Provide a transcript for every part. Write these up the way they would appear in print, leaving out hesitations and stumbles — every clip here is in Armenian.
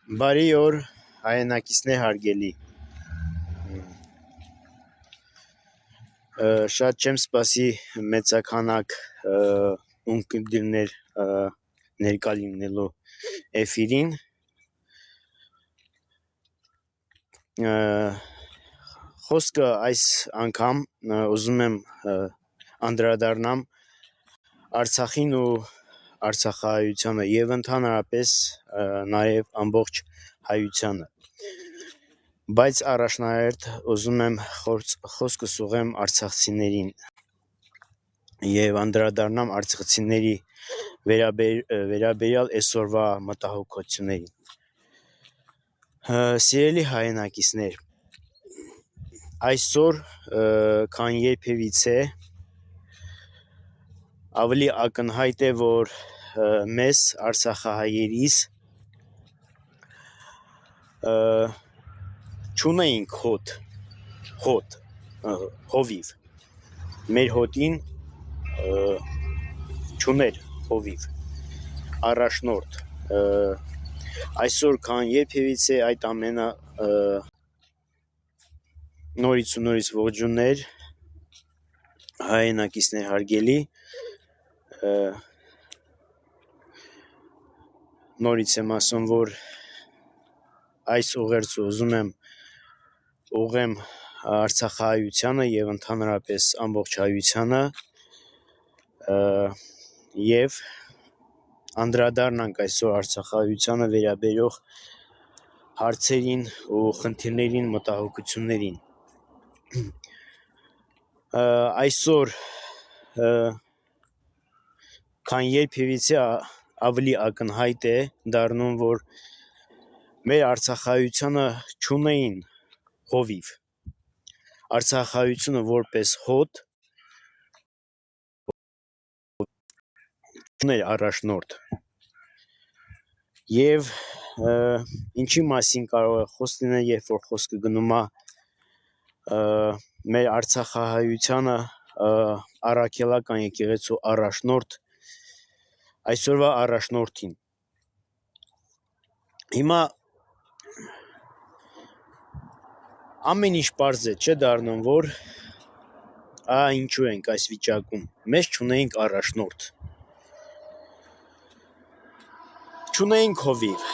Բարի օր, հայրենակիցներ հարգելի, շատ չեմ սպասի մեծականակ ունկնդիրներ ներկա լինելու էֆիրին, խոսքը այս անգամ ուզում եմ անդրադառնամ Արցախին ու Արցախահայությանը և ընդհանրապես նաև ամբողջ հայությանը, բայց առաջնահերթ ուզում եմ խոսքս ուղղեմ արցախցիներին և անդրադառնամ արցախցիների վերաբերյալ այսօրվա մտահոգություններին։ Սիրելի հայրենակիցներ, այսօր քան երբևիցե ավելի ակնհայտ է, որ մեզ արցախահայերիս չունեինք հովիվ, մեր հոտին չուներ հովիվ, առաջնորդ, այսօր քան երբևիցե այդ ամենը նորից ու նորից ողջուններ, հայրենակիցներ հարգելի, նորից եմ ասում, որ այս ուղերձը ուզում եմ ուղղեմ արցախահայությանը և ընդհանրապես ամբողջ հայությանը և անդրադառնանք այսօր արցախահայությանը վերաբերող հարցերին ու խնդիրներին, մտահոգություններին։ Այսօր քան երբևիցե ավելի ակնհայտ է դառնում, որ մեր արցախահայությանը չունեին հովիվ, արցախահայությունը որպես հոտ չուներ առաջնորդ և ինչի մասին կարող է խոսք լինել, երբ որ խոսքը գնում է մեր արցախահայությանը առաքելական եկեղեցու առաջնորդ այսօրվա առաջնորդին։ Հիմա ամեն ինչ պարզ է, չէ՞ դառնում, որ ինչու ենք այս վիճակում, մեզ չունեինք առաջնորդ, չունեինք հովիվ,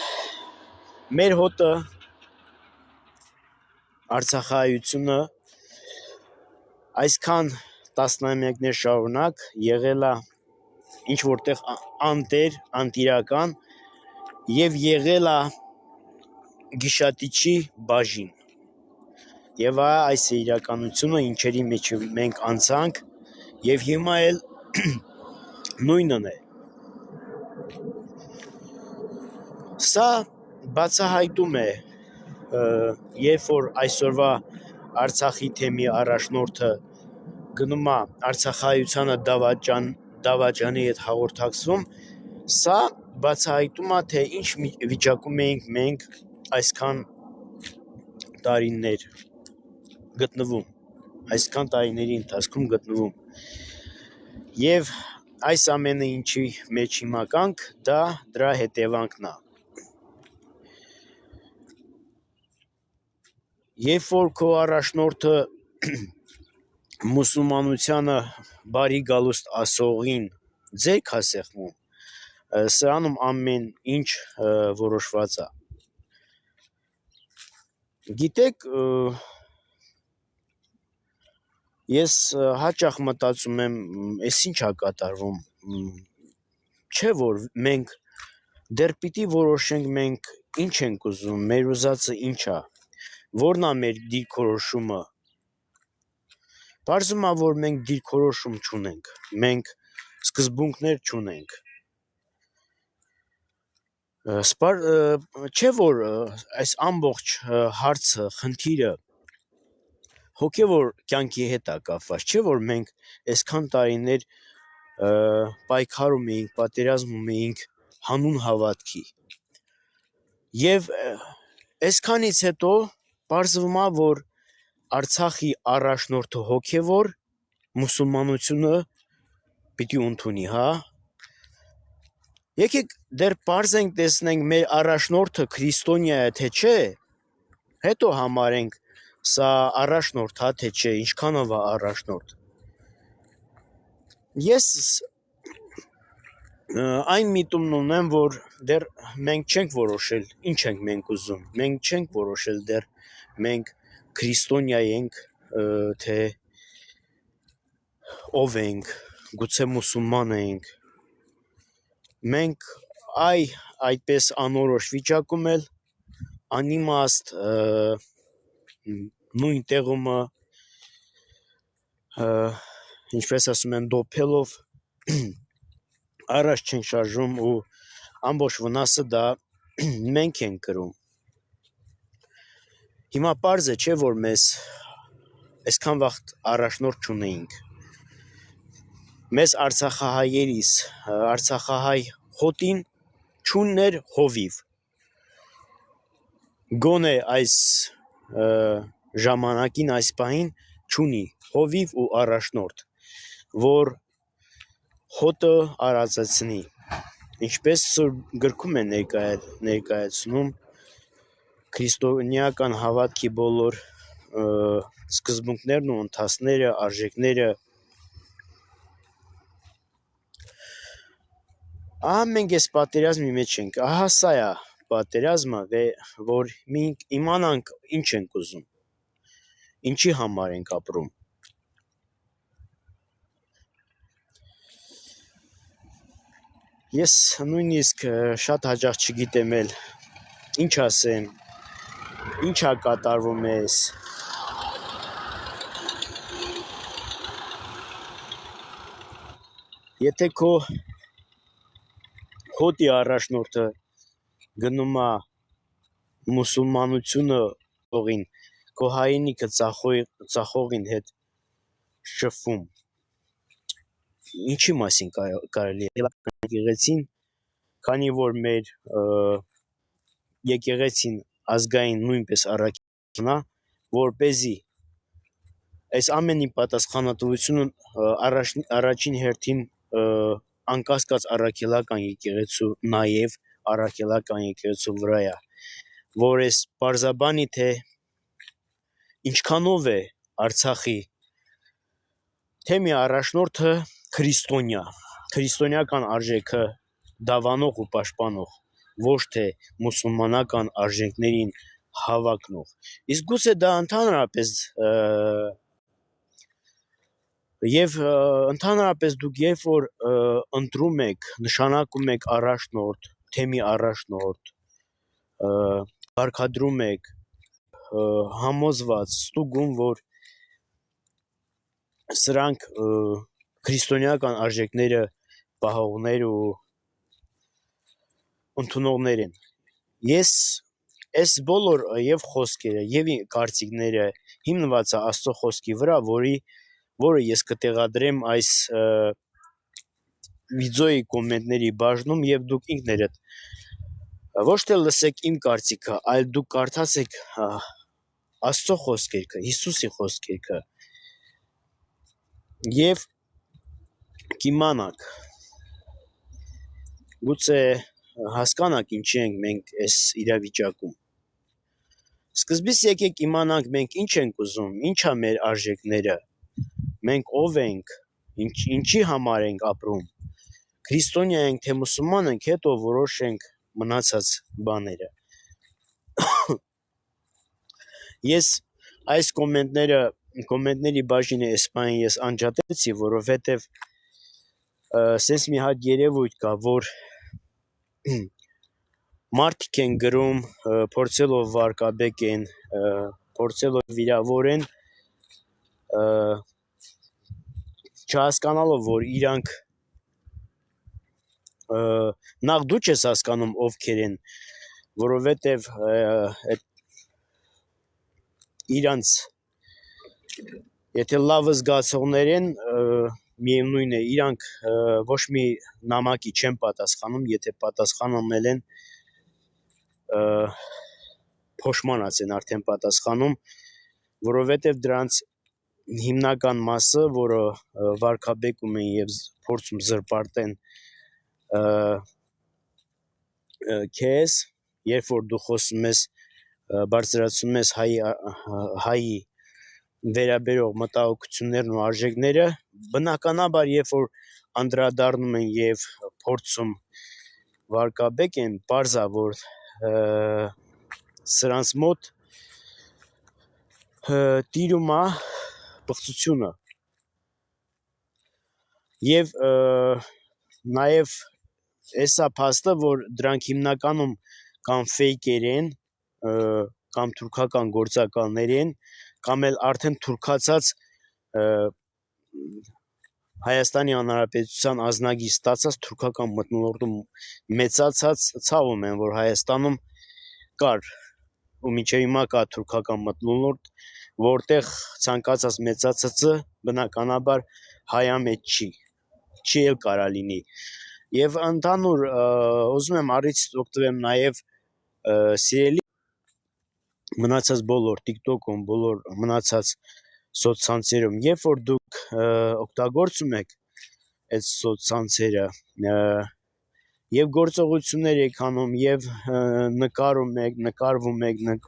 մեր հոտը արցախահայությունը այսքան տասնամյակներ շարունակ եղել է ինչ որտեղ անտեր, անտիրական և եղել է գիշատիչի բաժին և այս է իրականությունը, ինչերի մեջ մենք անցանք և հիմա էլ նույնն է։ Սա բացահայտում է, երբ որ այսօրվա Արցախի թեմի առաջնորդը գնում է արցախահայությանը դավաճանի հետ հաղորդակցվում, սա բացահայտում է, թե ինչ վիճակում էինք մենք այսքան տարիներ գտնվում, այսքան տարիների ընթացքում գտնվում և այս ամենը ինչի մեջ հիմա կանք, դա դրա հետևանքն է։ Երբ որ քո առաջնորդը մուսուլմանությանը բարի գալուստ ասողին ձեռք է սեղմում, սրանում ամեն ինչ որոշված է։ Գիտեք, ես հաճախ մտածում եմ, էս ինչ է կատարվում, չէ՞ որ մենք դեռ պիտի որոշենք մենք ինչ ենք ուզում, մեր ուզածը ինչ է, որն է մեր դիրքորոշումը։ Պարզվում է, որ մենք դիրքորոշում չունենք, մենք սկզբունքներ չունենք։ Չէ՞ որ այս ամբողջ հարցը, խնդիրը հոգևոր կյանքի հետ է կապված, չէ՞ որ մենք այսքան տարիներ պայքարում էինք, պատերազմում էինք հանուն հավատքի և այսքանից հետո պարզվում է, որ Արցախի առաջնորդը հոգևոր մուսուլմանությունը պիտի ընդունի, հա, Եկեք դեռ պարզ ենք տեսնենք մեր առաջնորդը քրիստոնյա է թե չէ, հետո համարենք սա առաջնորդ հա թե չէ, ինչքանով է առաջնորդ։ Ես այն միտումն ունեմ, որ դեռ մենք չենք որոշել, ինչ ենք մենք ուզում։ Մենք չենք որոշել դեռ մենք քրիստոնյա ենք, թե ով ենք, գուցե մուսուլման ենք։ Մենք այդպես անորոշ վիճակում էլ անիմաստ նույն տեղումը ինչպես ասում են դոփելով առաջ չենք շարժում ու ամբողջ վնասը դա մենք ենք կրում։ Հիմա պարզ է չէ որ մեզ այսքան վաղ առաջնորդ չունեինք։ Մեզ արցախահայերիս արցախահայ հոտին չուններ հովիվ։ Գոնե այս ժամանակին այս պահին չունի հովիվ ու առաջնորդ, որ հոտը արածեցնի։ Ինչպես Սուրբ գրքում է ներկայացնում քրիստոնեական հավատքի բոլոր սկզբունքներն ու ընթացները, արժեքները։ Ահա մենք այս պատերազմի մեջ ենք, ահա սա է պատերազմը, որ մենք իմանանք ինչ ենք ուզում, ինչի համար ենք ապրում։ Ես նույնիսկ շատ հաճախ չգիտեմ էլ ինչ ասեմ, ինչ է կատարվում էս։ Եթե քո հոտի առաջնորդը գնում է մուսուլմանությունը ողին, քո հայրենիքը ծախողին հետ շփվում, ինչի մասին կարելի է եկեղեցին, քանի որ մեր եկեղեցին ազգային նույնպես առաքինա, որպեսզի այս ամենի պատասխանատվությունը առաջին հերթին անկասկած առաքելական եկեղեցու նաև առաքելական եկեղեցու վրա է, որ այս պարզաբանի թե ինչքանով է Արցախի թե մի առաջնորդը քրիստոնեական արժեքը դավանող ու պաշտպանող, ոչ թե մուսուլմանական արժեքներին հավակնող։ Իսկ գուցե դա ընդհանրապես դուք երբ որ ընտրում եք, նշանակում եք առաջնորդ, թեմի առաջնորդ, կարգադրում եք, համոզված, ստուգում, որ սրանք քրիստոնեական արժեքները պահողներ ու ընդունողներ են։ Ես այս բոլոր եւ խոսքերը եւ կարծիքները հիմնված է Աստծո խոսքի վրա, որը ես կտեղադրեմ այս վիդեոյի կոմենտների բաժնում եւ դուք ինքներդ ոչ թե լսեք իմ կարծիքը, այլ դուք կարդացեք Աստծո խոսքերը, Հիսուսի խոսքերը եւ կիմանաք, գուցե հասկանաք ինչի ենք մենք այս իրավիճակում։ Սկզբից եկեք իմանանք մենք ինչ ենք ուզում, ինչ է մեր արժեքները, մենք ով ենք, ինչի համար ենք ապրում, քրիստոնյա ենք թե մուսուլման ենք, հետո որոշենք մնացած բաները։ Ես այս կոմենտների բաժինը այս բանը ես անջատեցի, որովհետև սենց մի հատ երևույթ կա, որ մարդիկ են գրում, փորձելով վարկաբեկեն, փորձելով վիրավորեն, չհասկանալով, որ իրանք նախ դու չես հասկանում ովքեր են, որովհետև իրանց եթե լավ զգացողներ են, միևնույն է, իրանք ոչ մի նամակի չեն պատասխանում, եթե պատասխանում են փոշմանած են արդեն պատասխանում, որովհետև դրանց հիմնական մասը, որը վարկաբեկում են եւ փորձում զրպարտեն քեզ, երբ որ դու խոսում ես բարձրացնում ես հայի վերաբերող մտահոգություններն ու արժեքները, բնականաբար երբ որ անդրադառնում են եւ փորձում վարկաբեկ են, բարձա որ սրանց մոտ տիրում է բղծությունը եւ նաեւ էսա փաստը որ դրանք հիմնականում կամ ֆեյքեր են կամ թուրքական գործակալներ են կամ էլ արդեն թուրքացած Հայաստանի Հանրապետության ազնագիր ստացած թուրքական մթնոլորտում մեծացած ցավում են որ Հայաստանում կար ու մինչև հիմա կա թուրքական մթնոլորտ որտեղ ցանկացած մեծացածը բնականաբար հայամետ չի էլ կարա լինի եւ ընդհանուր ուզում եմ առիթ օգտվեմ նաեւ սիրելի մնացած բոլոր TikTok-ում բոլոր մնացած սոցցանցերում երբ որ դուք օգտագործում եք այդ սոցցանցերը եւ գործողություններ եք անում եւ նկարվում եք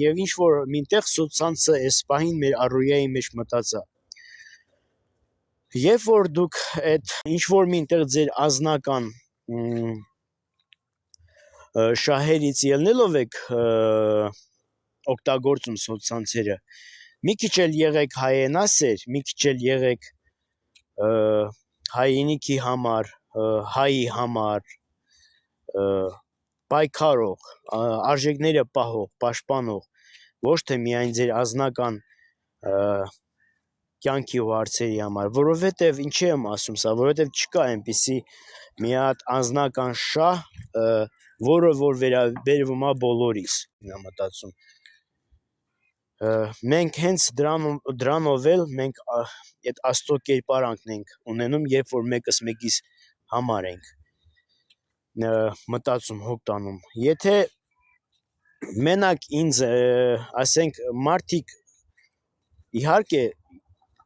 եւ ինչ որ մինտեղ սոցցանցը այս պահին մեր առօրյայի մեջ մտածա երբ որ դուք այդ ինչ որ մինտեղ ձեր ազնական շահերից ելնելով եք օգտագործում սոցցանցերը մի քիչ էլ եղեք հայենասեր մի քիչ էլ եղեք հայրենիքի համար հայի համար պայքարող արժեքները պահող պաշտպանող ոչ թե միայն ձեր ազնական կյանքի ու հարցերի համար որովհետև ինչի եմ ասում սա որովհետև չկա այնպիսի մի հատ անձնական շահ որը որ վերաբերվում է բոլորիս նա մտածում մենք հենց դրանով էլ մենք այդ աստծո կերպարանքն ենք ունենում երբ որ մեկս մեկիս համար ենք մտածում հոգ տանում եթե մենակ ինձ ասենք մարդիկ իհարկե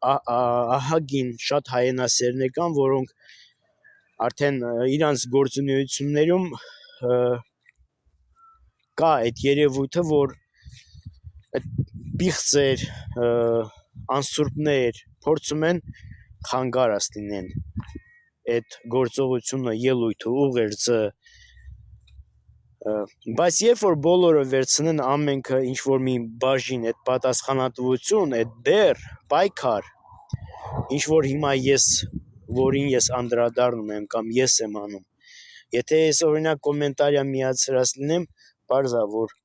ահագին շատ հայենասերներ կան որոնք արդեն իրանց գործունեություններում կա այդ երևույթը որ պիղծեր անսուրբներ փորձում են խանգարած լինեն այդ գործողությունը ելույթը ուղերձը բայց երբ որ բոլորը վերցնեն ամենքը ինչ որ մի բաժին այդ պատասխանատվություն այդ բեռ պայքար ինչ որ հիմա որին ես անդրադառնում եմ կամ ես եմ անում եթե ես օրինակ կոմենտարիա միացրած լինեմ բարձա որ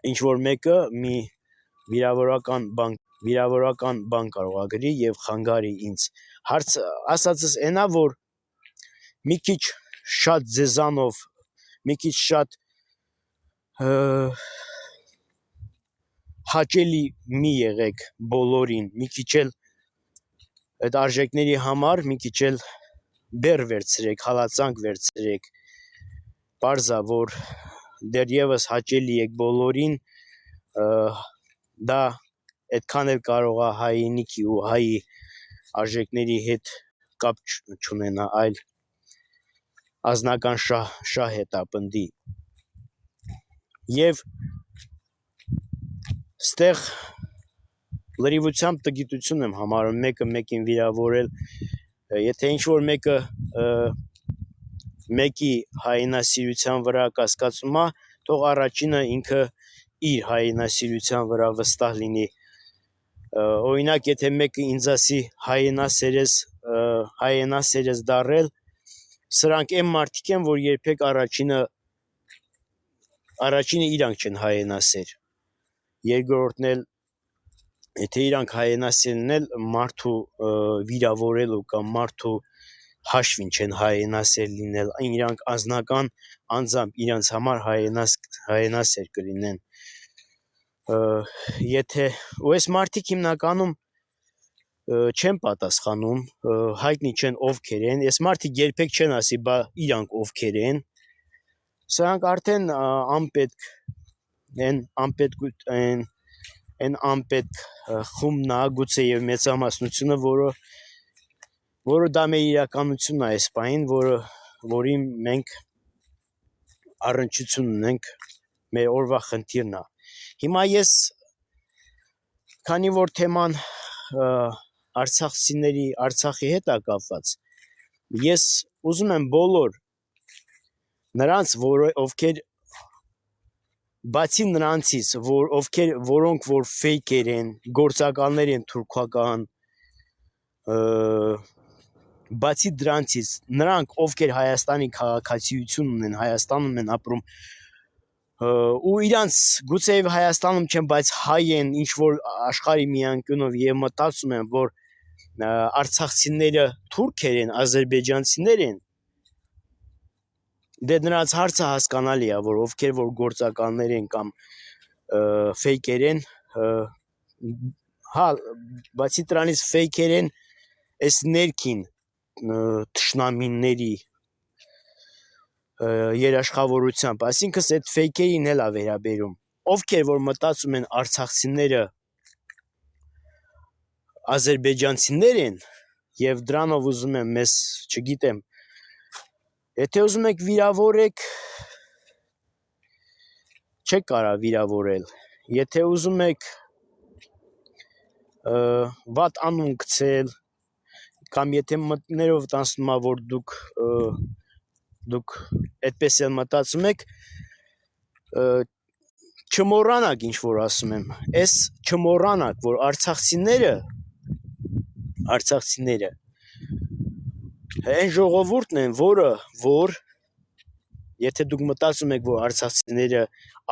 ինչ որ մեկը մի վիրավորական բան կարող է գրի եւ խանգարի ինձ հարց ասածս այնա որ մի քիչ շատ ձեզանով մի քիչ շատ հաճելի մի եղեք բոլորին մի քիչ էլ այդ արժեքների համար մի քիչ էլ բեռ վերցրեք հալածանք վերցրեք բարձա որ դեռևս հաճելի եք բոլորին դա այդքան էլ կարող է հայրենիքի ու հայի արժեքների հետ կապ չունենա այլ ազնական շահ հետապնդի եւ ստեղ լրիվությամբ տգիտություն եմ համարում մեկը մեկին վիրավորել եթե ինչ որ մեկը մեկի հայրենասիրության վրա կասկածում է թող առաջինը ինքը իր հայրենասիրության վրա վստահ լինի օրինակ եթե մեկը ինձ ասի հայրենասեր ես դառել սրանք այն մարդիկ են որ երբեք առաջինը իրանք չեն հայրենասեր երկրորդն էլ եթե իրանք հայրենասերն էլ մարդու վիրավորելու կամ մարդու հաշվին չեն հայրենասեր լինել իրանք անձնական անձամբ իրանց համար հայրենասեր կլինեն եթե ու այս մարդիկ հիմնականում չեն պատասխանում հայտնի չեն ովքեր են այս մարդիկ երբեք չեն ասի բա իրանք ովքեր են սրանք արդեն անպետք են անպետք խումն է գուցե եւ մեծամասնությունը որը դա մեր իրականությունն է այս պահին որի մենք առնչություն ունենք մեր օրվա խնդիրն է։ Հիմա ես քանի որ թեման արցախցիների Արցախի հետ է կապված, ես ուզում եմ բոլոր նրանց, ովքեր բացի նրանցից, որոնք որ ֆեյքեր են, գործականներ են թուրքական, բացի դրանցից, նրանք, ովքեր Հայաստանի քաղաքացիություն ունեն, Հայաստանում են ապրում, ու իրանց գուցեև Հայաստանում չեն, բայց հայ են, ինչ որ աշխարհի մի անկյունով եւ մտածում են, որ արցախցիները թուրքեր են, ադրբեջանցիներ են, դե նրանց հարցը հասկանալի է, որ ովքեր որ գործականներ են կամ ֆեյքեր են, հա, բացի դրանից ֆեյքեր են, այս ներքին թշնամիների երաշխավորությամբ, այսինքն այդ ֆեյքերին էլ է վերաբերում, ովքեր որ մտածում են արցախցիները ադրբեջանցիներ են եւ դրանով ուզում են մեզ, չգիտեմ, եթե ուզում եք վիրավորեք, չեք կարա վիրավորել, եթե ուզում եք վատ անուն գցել, կամ եթե մտներով տանցնում է, որ դուք այդպես էլ մտածում եք, չմոռանաք ինչ որ ասում եմ, այս չմոռանաք, որ արցախցիները այն ժողովուրդն են, որ եթե դուք մտածում եք, որ արցախցիները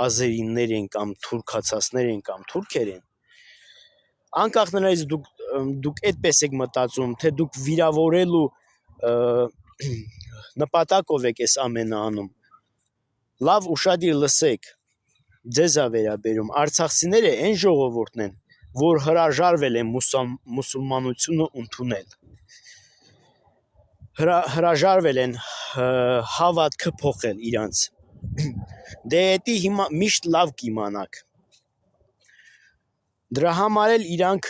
ազերիներ են կամ թուրքացածներ են կամ թուրքեր են, անկախ նրանից դուք այդպես եք մտածում, թե դուք վիրավորելու նպատակով եք այս ամենը անում, լավ ուշադիր լսեք, ձեզ է վերաբերում, արցախցիները այն ժողովուրդն են, որ հրաժարվել են մուսուլմանությունը ընդունել, հրաժարվել են հավատքը փոխել իրանց, դե էդի հիմա միշտ լավ կիմանաք, դրա համար էլ իրանք,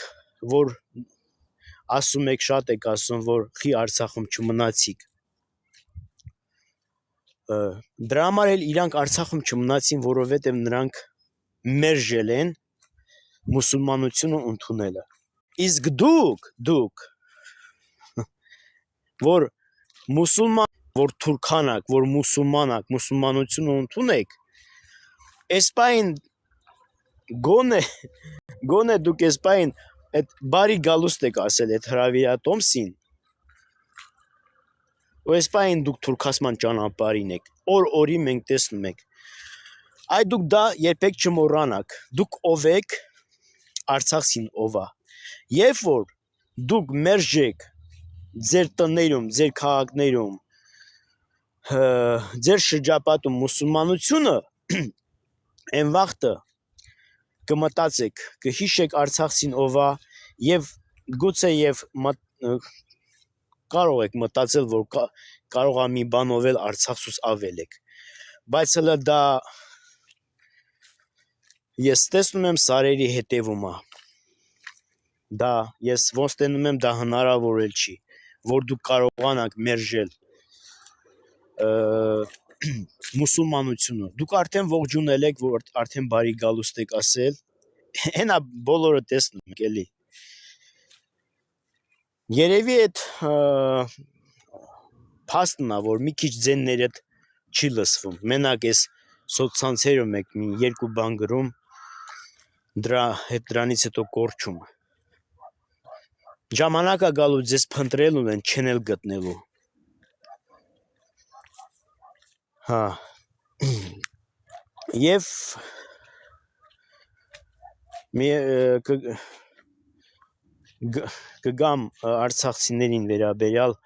որ ասում եք, շատ եք ասում, որ խի Արցախում չմնացիք, դրա համար էլ իրանք Արցախում չմնացին, որովհետև նրանք մերժել են մուսուլմանությունը ընդունելը, իսկ դուք, որ մուսուլման, որ թուրքանակ, որ մուսուլմանակ, մուսուլմանությունը ընդունեք, էսպայն գոնե դուք էսպայն այդ բարի գալուստ եք ասել այդ հրավիրատոմսին, ու էսպայն դուք թուրքացման ճանապարհին եք, օրի մենք տեսնում ենք, այ դուք դա երբեք չմոռանաք, դուք ով եք, Արցախին ով է, երբ որ դուք մերժեք ձեր տներում, ձեր քաղաքներում, ձեր շրջապատում մուսուլմանությունը, այն վաղտը կմտածեք, կհիշեք Արցախին ով է, եւ գուցե եւ կարող եք մտածել, որ կարող է մի բանով էլ Արցախից ավել եք, բայց հələ դա ես տեսնում եմ սարերի հետևում է, դա ես ոնց տենում եմ, դա հնարավոր էլ չի, որ դուք կարողանաք մերժել մուսուլմանությունը, դուք արդեն ողջունել եք, որ արդեն բարի գալուստ եք ասել, հենա բոլորը տեսնում եք էլի, երևի այդ փաստն է, որ մի քիչ ձեններդ չի լսվում, մենակ ես սոցցանցերում եք մի երկու բան գրում, դրանից հետո կորչում, ժամանակ է գալու ձեզ փնտրելու են, չեն էլ գտնելու, հա, եւ կգամ արցախցիներին վերաբերյալ,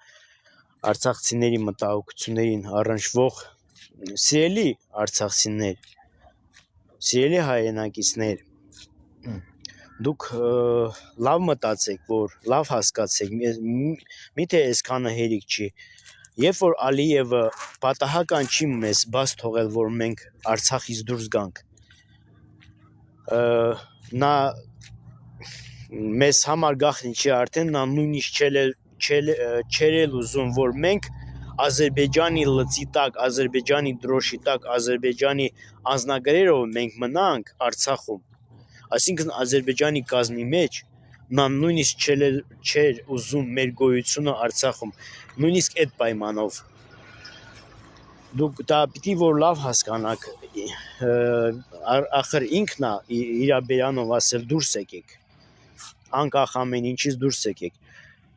արցախցիների մտահոգություններին առնչվող, սիրելի արցախցիներ, սիրելի հայրենակիցներ, դուք լավ մտածեք, որ լավ հասկացեք, միթե այսքանը հերիք չի, երբ որ Ալիևը պատահական չի մեզ բաց թողել, որ մենք Արցախից դուրս գանք, նա մեզ համար գաղտնի չի արդեն, նա նույնիսկ չէր ուզում, որ մենք Ադրբեջանի լծի տակ, Ադրբեջանի դրոշի տակ, Ադրբեջանի անձնագրերով մենք մնանք Արցախում, այսինքն Ադրբեջանի կազմի մեջ, նա նույնիսկ չէր ուզում մեր գոյությունը Արցախում, նույնիսկ այդ պայմանով։ Դուք դա պիտի որ լավ հասկանաք, ախր ինքն է իր բերանով ասել դուրս եկեք, անկախ ամեն ինչից դուրս եկեք։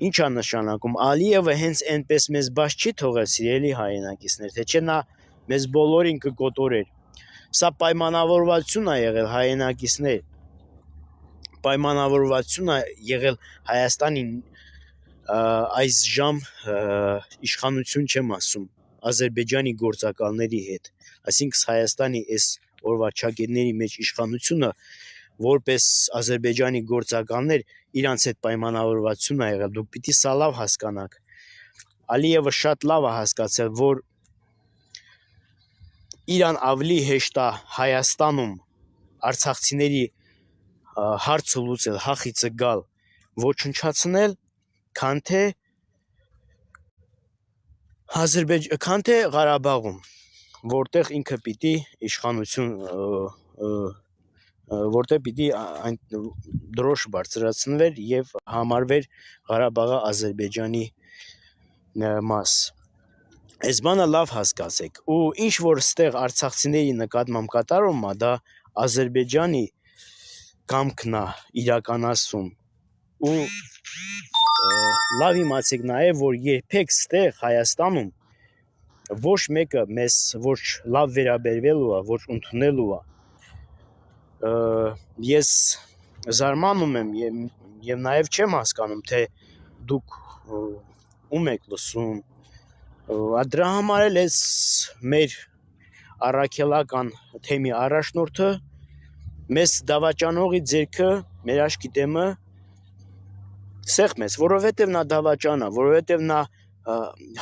Ինչ է նշանակում, Ալիևը հենց այնպես մեզ բաց չի թողել, սիրելի հայրենակիցներ, թե չէ նա մեզ բոլորին կկոտորեր։ Սա պայմանավորվածություն է եղել հայրենակիցներ, պայմանավորվածություն է եղել Հայաստանին այս ժամ իշխանություն չեմ ասում, Ադրբեջանի գործակալների հետ, այսինքն Հայաստանի այս օրվա ճակերների մեջ իշխանությունը, որպես Ադրբեջանի գործակալներ, իրանց հետ պայմանավորվածություն է եղել, դուք պիտի սա լավ հասկանաք։ Ալիևը շատ լավ է հասկացել, որ իրան ավելի հեշտ է Հայաստանում արցախցիների հարցը լուծել, հախիցը գալ, ոչնչացնել, քան թե Ղարաբաղում, որտեղ ինքը պիտի իշխանություն, որտեղ պիտի դրոշ բարձրացնվեր եւ համարվեր Ղարաբաղը Ադրբեջանի մաս։ Այս բանը լավ հասկացեք, ու ինչ որ ստեղ արցախցիների նկատմամբ կատարում է, դա Ադրբեջանի կամքն է իրականացում, ու լավ իմացեք նաև, որ երբեք ստեղ Հայաստանում ոչ մեկը մեզ ոչ լավ վերաբերվելու է, ոչ ընդունելու է։ Ես զարմանում եմ եւ նաև չեմ հասկանում, թե դուք ում եք լսում։ Դրա համար էլ էս մեր առաքելական թեմի առաջնորդը մեզ դավաճանողի ձերքը, մեր աչքի դեմը սեղմեց, որովհետև նա դավաճան է, որովհետև նա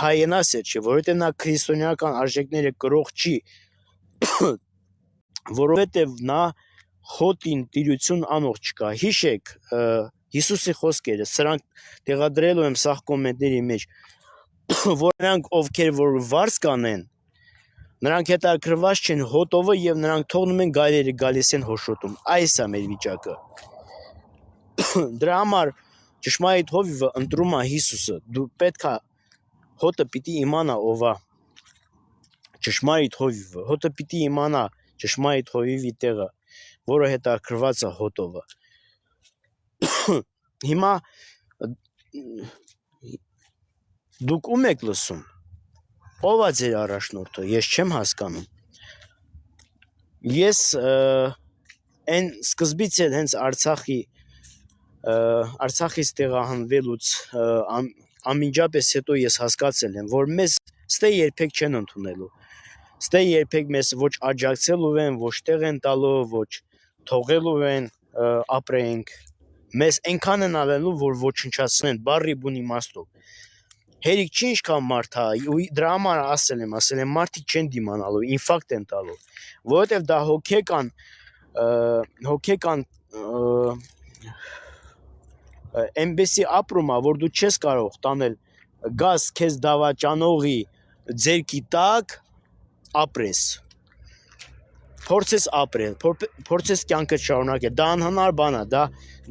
հայենասեր չէ, որովհետև նա քրիստոնեական արժեքները կրող չի, որովհետև նա հոտին տիրություն անող չկա։ Հիշեք Հիսուսի խոսքերը, սրանք տեղադրելու եմ սաղ կոմենտների մեջ, որ նրանք ովքեր որ վարձ կանեն, նրանք հետաքրքրված չեն հոտովը եւ նրանք թողնում են գայլերը գալիս են հոշոտում։ Այս է մեր վիճակը։ Դրա համար ճշմարիտ հովիվը ընտրում է Հիսուսը։ Դու պետք է հոտը պիտի իմանա ով է ճշմարիտ հովիվը։ Հոտը պիտի իմանա ճշմարիտ հովիվի տեղը, որը հետաքրքրված է հոտովը։ Հիմա դուք ում եք լսում։ Ով է ձեր առաջնորդը, ես չեմ հասկանում։ Ես այն սկզբից էլ հենց Արցախից տեղահանվելուց անմիջապես հետո ես հասկացել եմ, որ մեզ ստե երբեք չեն ընդունելու։ Ստե երբեք մեզ ոչ աջակցելու են, ոչ տեղ են տալու, ոչ թողելու են ապրենք։ Մեզ այնքան են ավելու, որ ոչնչացնեն, բառի բուն իմաստով։ Հերիք չի ինչքան մարդ է, ու դրա համար ասել եմ, մարդիկ չեն դիմանալու, ինֆարկտ են տալու, որովհետև դա հոգեկան այնպեսի ապրում է, որ դու չես կարող տանել գազ քեզ դավաճանողի ձերքի տակ ապրես, փորձես ապրել, փորձես կյանքը շարունակել, դա անհնար բան է,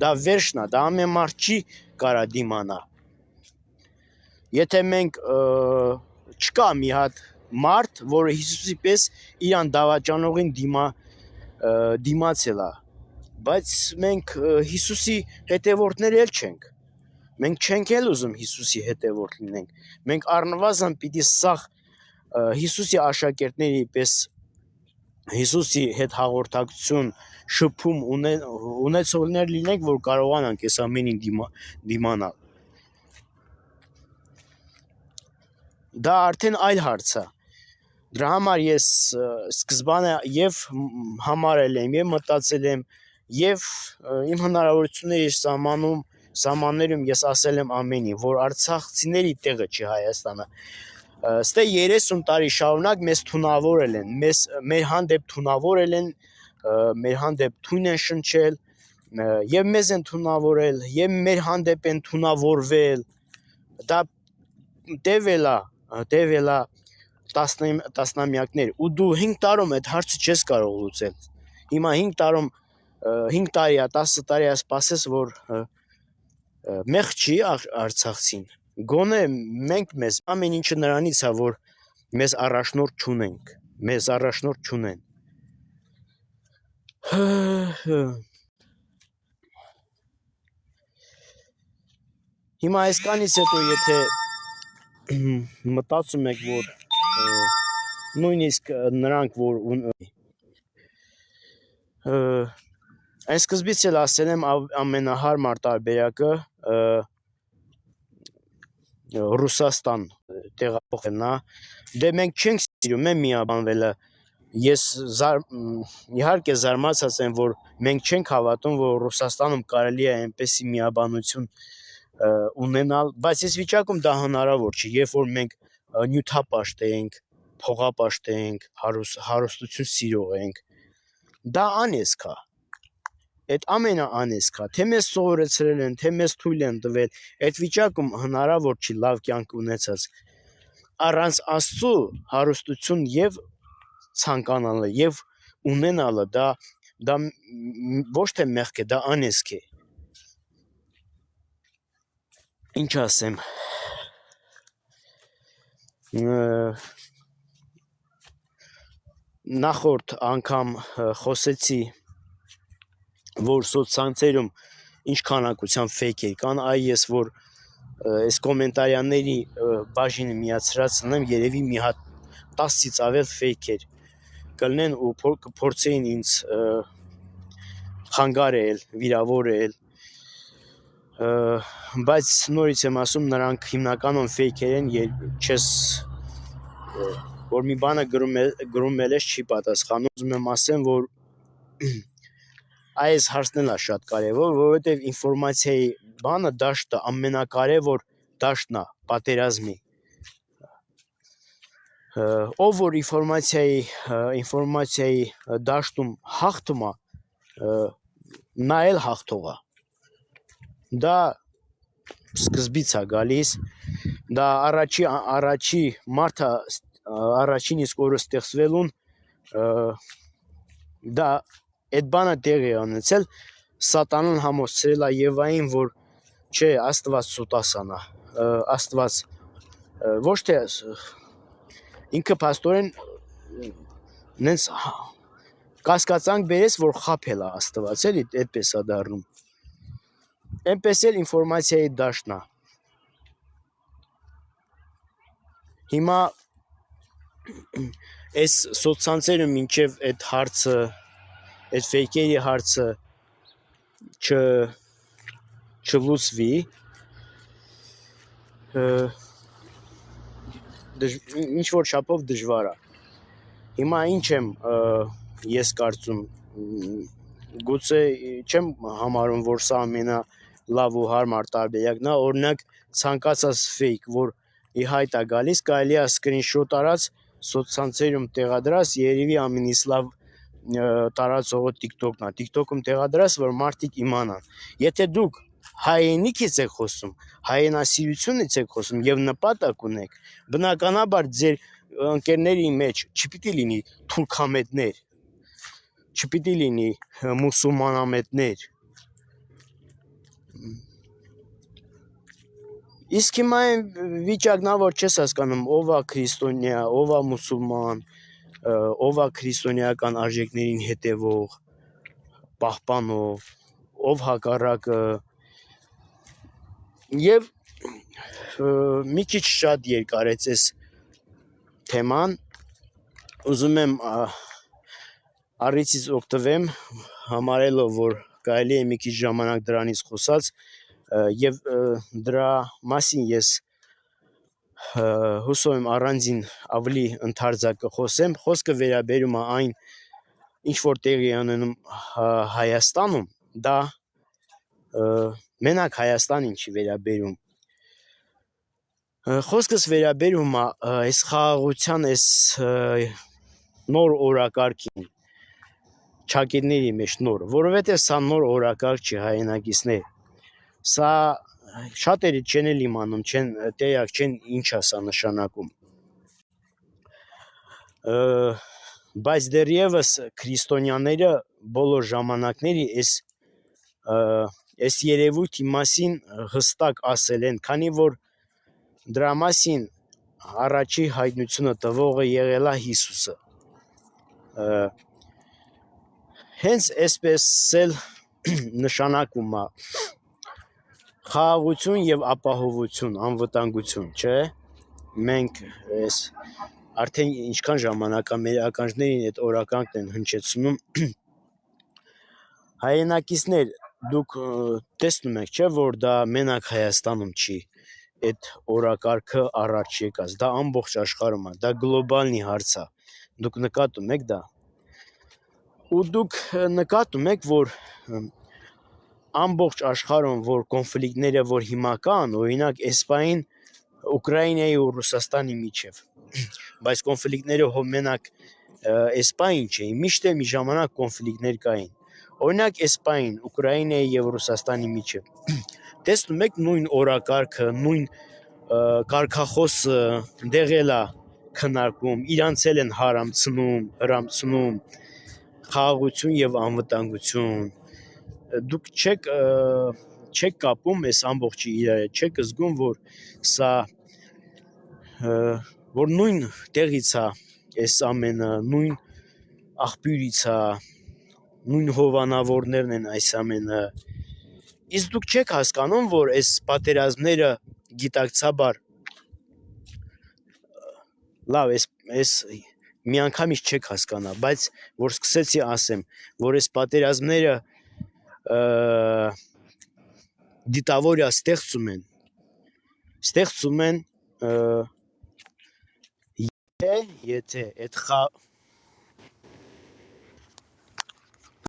դա վերջն է, դա ամեն մարդ չի կարա դիմանա։ Եթե մենք չկա մի հատ մարդ, որը Հիսուսի պես իրան դավաճանողին դիմացել է, բայց մենք Հիսուսի հետևորդներ էլ չենք։ Մենք չենք էլ ուզում Հիսուսի հետևորդ լինենք։ Մենք առնվազն պիտի սաղ Հիսուսի աշակերտների պես Հիսուսի հետ հաղորդակցություն շփում ունեցողներ լինենք, որ կարողանանք այս ամենին դիմանալ։ Դա արդեն այլ հարց է։ Դրա համար ես սկզբանե եւ համարել եմ, եւ մտածել եմ, եւ իմ հնարավորությունների սահմաններում ես ասել եմ ամենին, որ արցախցիների տեղը չի Հայաստանը։ Ստե 30 տարի շարունակ մեզ թունավորել են, մեր հանդեպ թունավորել են, մեր հանդեպ թույն են շնչել, եւ մեզ են թունավորել, եւ մեր հանդեպ են թունավորվել։ Դա տևել է տևել է տասնամյակներ ու դու 5 տարում այդ հարցը չես կարող լուծել։ Հիմա 5 տարի է, 10 տարի է սպասես, որ մեղ չի Արցախցին։ Գոնե մենք մեզ ամեն ինչը նրանից է, որ մեզ առաջնորդ չունենք, մեզ առաջնորդ չունեն։ Հիմա այսքանից հետո եթե մտածում եք, որ նույնիսկ նրանք, որ այն սկզբից էլ ասել եմ ամենահարմար տարբերակը Ռուսաստան տեղափոխելն է, դե մենք չենք սիրում միաբանվելը, ես իհարկե զարմացած եմ, որ մենք չենք հավատում, որ Ռուսաստանում կարելի է այնպեսի միաբանություն ունենալ, բայց այս վիճակում դա հնարավոր չի, երբ որ մենք նյութապաշտ ենք, փողապաշտ ենք, հարստություն սիրող ենք, դա անեզք է, այդ ամենը անեզք է, թե մեզ սովորեցրել են, թե մեզ թույլ են տվել, այդ վիճակում հնարավոր չի լավ կյանք ունեցած, առանց Աստծու հարստություն եւ ցանկանալը եւ ունենալը, դա ոչ թե մեղք է, դա անեզք է։ Ինչ ասեմ, նախորդ անգամ խոսեցի, որ սոցցանցերում ինչ քանակությամբ ֆեյքեր կան, ես որ այս կոմենտարյանների բաժինը միացրած ունեմ, երևի մի հատ 10-ից ավել ֆեյքեր կլնեն ու կփորձեին ինձ խանգարել, վիրավորել, բայց նորից եմ ասում, նրանք հիմնականում ֆեյքեր են, չես որ մի բանը գրում ես չի պատասխանում, ուզում եմ ասեմ, որ այս հարցն էլ է շատ կարևոր, որովհետև ինֆորմացիայի բանը դաշտը ամենակարևոր դաշտն է պատերազմի, ով որ ինֆորմացիայի դաշտում հաղթում է, նա էլ հաղթող է, դա սկզբից է գալիս, դա առաջին իսկ օրը ստեղծվելուն, դա այդ բանը տեղի է ունեցել, սատանան համոզել է Եվային, որ չէ, Աստված սուտասանա, Աստված ոչ թե ինքը փաստորեն նենց կասկածանք բերես, որ խաբել է Աստված, էլի այդպես է դառնում։ Այնպես էլ ինֆորմացիայի դաշտն է։ Հիմա այս սոցցանցերում մինչև այդ հարցը, այդ ֆեյքերի հարցը չլուծվի, ինչ որ չափով դժվար է։ Հիմա ինչ եմ ես կարծում, գուցե չեմ համարում, որ սա ամենալավ ու հարմար տարբերակն է, օրինակ ցանկացած ֆեյք, որ ի հայտ է գալիս, կարելի է սկրինշոտ արած սոցցանցերում տեղադրած, երևի ամենից լավ տարածողը TikTok-ն է, TikTok-ում տեղադրած, որ մարդիկ իմանան։ Եթե դուք հայրենիքից եք խոսում, հայրենասիրությունից եք խոսում եւ նպատակ ունեք, բնականաբար ձեր ընկերների մեջ չպիտի լինի թուրքամետներ, չպիտի լինի մուսուլմանամետներ։ Իսկ հիմա այն վիճակն է, որ չես հասկանում, ով է քրիստոնյա, ով է մուսուլման, ով է քրիստոնեական արժեքներին հետևող, պահպանող, ով հակառակը, եւ մի քիչ շատ երկարեց այս թեման, ուզում եմ առիթից օգտվեմ, համարելով, որ կարելի է մի քիչ ժամանակ դրանից խոսած, եւ դրա մասին ես հուսով եմ առանձին ավելի ընդարձակ կխոսեմ, խոսքը վերաբերում է այն, ինչ որ տեղի ունենում Հայաստանում, դա մենակ Հայաստանին չի վերաբերում, խոսքս վերաբերում է այս խաղաղության, այս նոր օրակարգին, ճակերտների մեջ նոր, որովհետև սա նոր օրակարգ չի հայրենակիցներ, սա շատերը չեն էլ իմանում, չեն տեղյակ չեն ինչ է սա նշանակում, բայց դեռևս քրիստոնյաները բոլոր ժամանակների այս երևույթի մասին հստակ ասել են, քանի որ դրա մասին առաջի հայտնությունը տվողը եղել է Հիսուսը։ Հենց այսպես էլ նշանակում է խաղաղություն եւ ապահովություն, անվտանգություն, չէ՞։ Մենք այս արդեն ինչքան ժամանակ է մեր ականջներին այդ օրականքն են հնչեցնում։ Հայրենակիցներ, դուք տեսնում եք, չէ՞, որ դա մենակ Հայաստանում չի այդ օրակարգը առաջ եկած, դա ամբողջ աշխարհում է, դա գլոբալնի հարց է։ Դուք նկատում եք դա։ Ու դուք նկատում եք, որ ամբողջ աշխարհում որ կոնֆլիկտները որ հիմա կան, օրինակ Իսպանիային, Ուկրաինայի ու Ռուսաստանի միջև, բայց կոնֆլիկտները հո մենակ Իսպանիային չէին, միշտ մի ժամանակ կոնֆլիկտներ կային։ Օրինակ Իսպանիային, Ուկրաինայի եւ Ռուսաստանի միջև։ Տեսնում եք նույն օրակարգը, նույն կարգախոսը դեղել է քննարկում, իրանց են հրամցնում խաղաղություն եւ անվտանգություն։ Դուք չեք կապում այս ամբողջի իրար, չեք զգում, որ սա որ նույն տեղից է, այս ամենը նույն աղբյուրից է, նույն հովանավորներն են այս ամենը։ Իսկ դուք չեք հասկանում, որ այս պատերազմները գիտակցաբար լավ, այս միանգամից չեք հասկանա, բայց որ սկսեցի ասեմ, որ այս պատերազմները դիտավորյա ստեղծում են եթե այդ